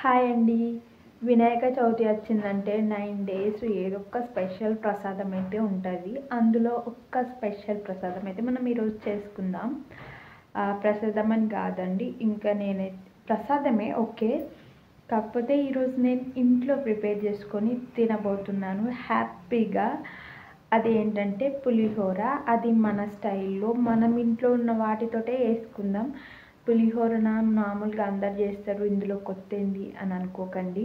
Hi అండి. వినాయక చవితి వచ్చిందంటే 9 days ఏదో ఒక స్పెషల్ ప్రసాదం అయితే ఉంటుంది. అందులో ఒక్క స్పెషల్ ప్రసాదం అయితే మనం ఈరోజు చేసుకుందాం. ప్రసాదం అని కాదండి, ఇంకా ప్రసాదమే ఓకే. కాకపోతే ఈరోజు నేను ఇంట్లో ప్రిపేర్ చేసుకొని తినబోతున్నాను హ్యాపీగా. అది ఏంటంటే పులిహోర. అది మన స్టైల్లో మనం ఇంట్లో ఉన్న వాటితోటే వేసుకుందాం. పులిహోర మామూలుగా అందరు చేస్తారు, ఇందులో కొత్తేంది అని అనుకోకండి.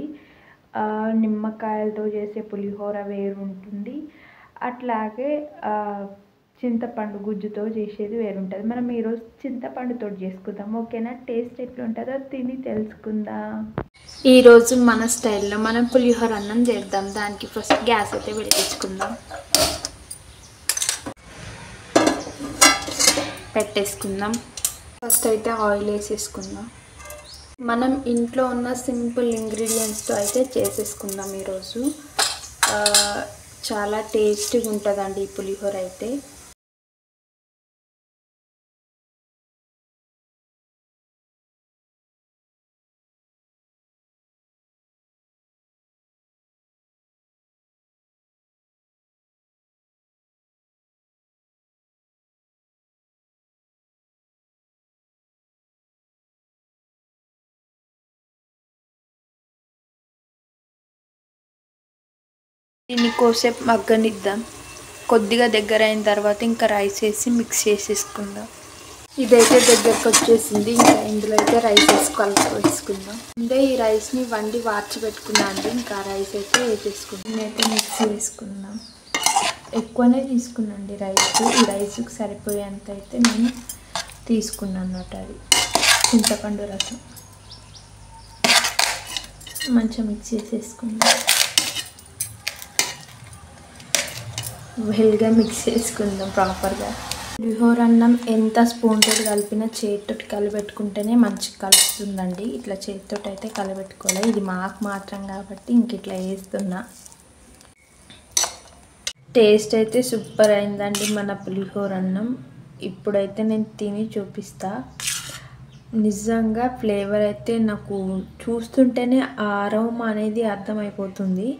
నిమ్మకాయలతో చేసే పులిహోర వేరు ఉంటుంది, అట్లాగే చింతపండు గుజ్జుతో చేసేది వేరుంటుంది. మనం ఈరోజు చింతపండుతో చేసుకుందాం, ఓకేనా? టేస్ట్ ఎట్లుంటుందో తిని తెలుసుకుందాం. ఈరోజు మన స్టైల్లో మనం పులిహోర అన్నం చేద్దాం. దానికి ఫస్ట్ గ్యాస్ అయితే వెలిగించుకుందాం, పెట్టేసుకుందాం. ఫస్ట్ అయితే ఆయిల్ వేసేసుకుందాం. మనం ఇంట్లో ఉన్న సింపుల్ ఇంగ్రీడియంట్స్తో అయితే చేసేసుకుందాం ఈరోజు. చాలా టేస్టీగా ఉంటుందండి ఈ పులిహోర అయితే. దీన్ని కోసేపు మగ్గనిద్దాం. కొద్దిగా దగ్గర అయిన తర్వాత ఇంకా రైస్ వేసి మిక్స్ చేసేసుకుందాం. ఇదైతే దగ్గరకు వచ్చేసింది. ఇంకా ఇందులో అయితే రైస్ వేసి వేసుకుందాం. అంటే ఈ రైస్ని వండి వార్చి పెట్టుకున్నాం అండి. ఇంకా రైస్ అయితే వేసేసుకుందాం. నేనైతే మిక్స్ చేసుకుందాం. ఎక్కువనే తీసుకున్నాండి రైస్. ఈ రైస్కి సరిపోయేంత అయితే నేను తీసుకున్నాను అన్నట్టు. అది చింతపండు రసం మంచిగా మిక్స్ చేసేసుకుందాం. వెల్గా మిక్స్ చేసుకుందాం ప్రాపర్గా. పులిహోర అన్నం ఎంత స్పూన్ తోటి కలిపినా చేతితోటి కలిపెట్టుకుంటేనే మంచిగా కలుస్తుందండి. ఇట్లా చేతితోటి అయితే కలిపెట్టుకోవాలి. ఇది మాకు మాత్రం కాబట్టి ఇంక ఇట్లా వేస్తున్నా. టేస్ట్ అయితే సూపర్ అయిందండి మన పులిహోర అన్నం. ఇప్పుడైతే నేను తిని చూపిస్తా. నిజంగా ఫ్లేవర్ అయితే నాకు చూస్తుంటేనే ఆ అరోమా అనేది అర్థమైపోతుంది.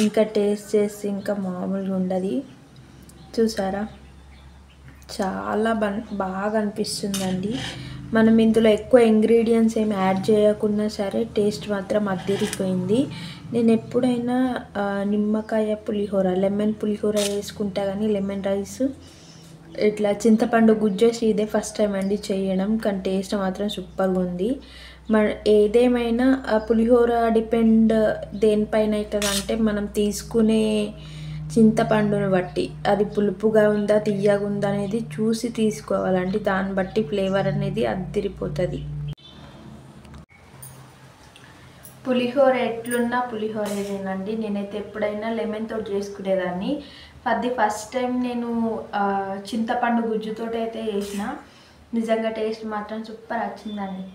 ఇంకా టేస్ట్ చేసి ఇంకా మామూలుగా ఉండదు. చూసారా, చాలా బాగా అనిపిస్తుందండి. మనం ఇందులో ఎక్కువ ఇంగ్రీడియంట్స్ ఏమి యాడ్ చేయకున్నా సరే టేస్ట్ మాత్రం అదిరిపోయింది. నేను ఎప్పుడైనా నిమ్మకాయ పులిహోర, లెమన్ పులిహోర వేసుకుంటా, కానీ లెమన్ రైస్ ఇట్లా చింతపండు గుజ్జేసి ఇదే ఫస్ట్ టైం అండి చేయడం. కానీ టేస్ట్ మాత్రం సూపర్గా ఉంది. ఏదేమైనా పులిహోర డిపెండ్ దేనిపైన అవుతుందంటే మనం తీసుకునే చింతపండుని బట్టి, అది పులుపుగా ఉందా తియ్యగా ఉందా అనేది చూసి తీసుకోవాలండి. దాన్ని బట్టి ఫ్లేవర్ అనేది అదిరిపోతుంది. పులిహోర ఎట్లున్నా పులిహోర ఏదేనండి. నేనైతే ఎప్పుడైనా లెమన్ తోటి చేసుకునేదాన్ని. ఫస్ట్ టైం నేను చింతపండు గుజ్జుతోటి అయితే చేసిన. నిజంగా టేస్ట్ మాత్రం సూపర్ వచ్చిందండి.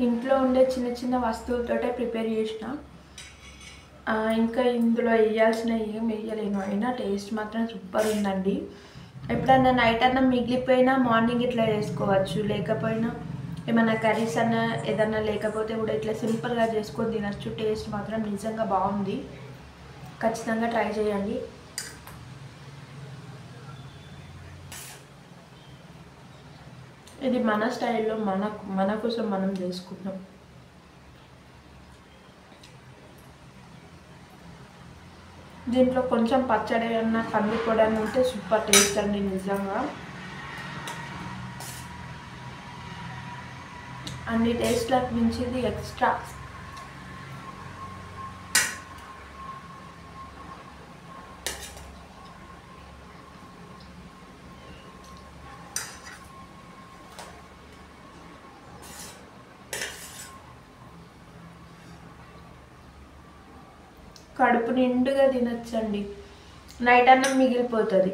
ఇంట్లో ఉండే చిన్న చిన్న వస్తువులతోటే ప్రిపేర్ చేసిన. ఇంకా ఇందులో వేయాల్సిన ఏం వేయలేను. అయినా టేస్ట్ మాత్రం సూపర్ ఉందండి. ఎప్పుడన్నా నైట్ అన్నా మిగిలిపోయినా మార్నింగ్ ఇట్లా చేసుకోవచ్చు. లేకపోయినా ఏమన్నా కర్రీస్ అన్నా ఏదన్నా లేకపోతే కూడా ఇట్లా సింపుల్గా చేసుకొని తినచ్చు. టేస్ట్ మాత్రం నిజంగా బాగుంది. ఖచ్చితంగా ట్రై చేయండి. ఇది మన స్టైల్లో మన కోసం మనం చేసుకుంటాం. దీంట్లో కొంచెం పచ్చడి అన్న కంది పొడి అని ఉంటే సూపర్ టేస్ట్ అండి. నిజంగా అన్ని టేస్ట్లకు మించింది ఎక్స్ట్రా. కడుపు నిండుగా తినచ్చండి. నైట్ అన్నం మిగిలిపోతుంది.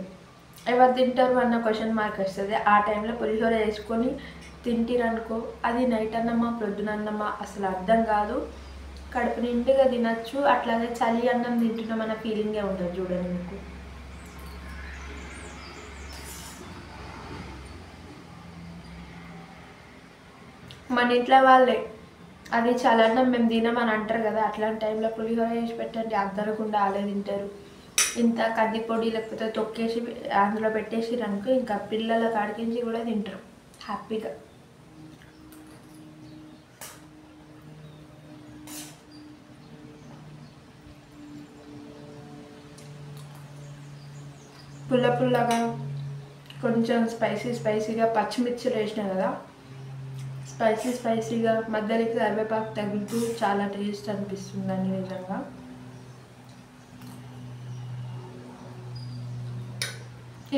ఎవరు తింటారు అన్న క్వశ్చన్ మార్క్ వస్తుంది. ఆ టైంలో పులిహోర వేసుకొని తింటిరనుకో, అది నైట్ అన్నమా ప్రొద్దున అన్నమా అసలు అర్థం కాదు. కడుపు నిండుగా తినచ్చు. అట్లాగే చలి అన్నం తింటున్నామన్న ఫీలింగే ఉంటుంది చూడండి మీకు. మన ఇంట్లో వాళ్ళే అది చలన్నం మేము తినమని అంటారు కదా, అట్లాంటి టైంలో పులిహోర వేసి పెట్టండి, అద్దరకుండా ఆలే తింటారు. ఇంత కందిపొడి లేకపోతే తొక్కేసి అందులో పెట్టేసి అనుకో, ఇంకా పిల్లల కాడికించి కూడా తింటారు హ్యాపీగా. పుల్ల పుల్లగా కొంచెం స్పైసీగా పచ్చిమిర్చిలు వేసినా కదా, స్పైసీగా మధ్యలోకి కరివేపాకు తగులుతూ చాలా టేస్ట్ అనిపిస్తుందండి నిజంగా.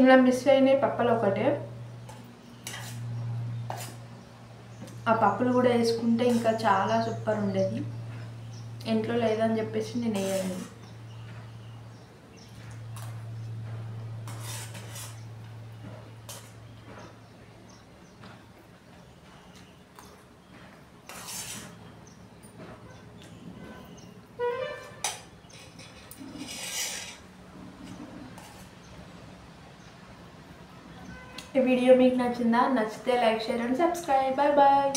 ఇలా మిస్ అయినాయి పప్పులు ఒకటే, ఆ పప్పులు కూడా వేసుకుంటే ఇంకా చాలా సూపర్ ఉండేది. ఇంట్లో లేదని చెప్పేసి నేను వేయలేదు. ఈ వీడియో మీకు నచ్చిందా? నచ్చితే like, share and subscribe. Bye bye.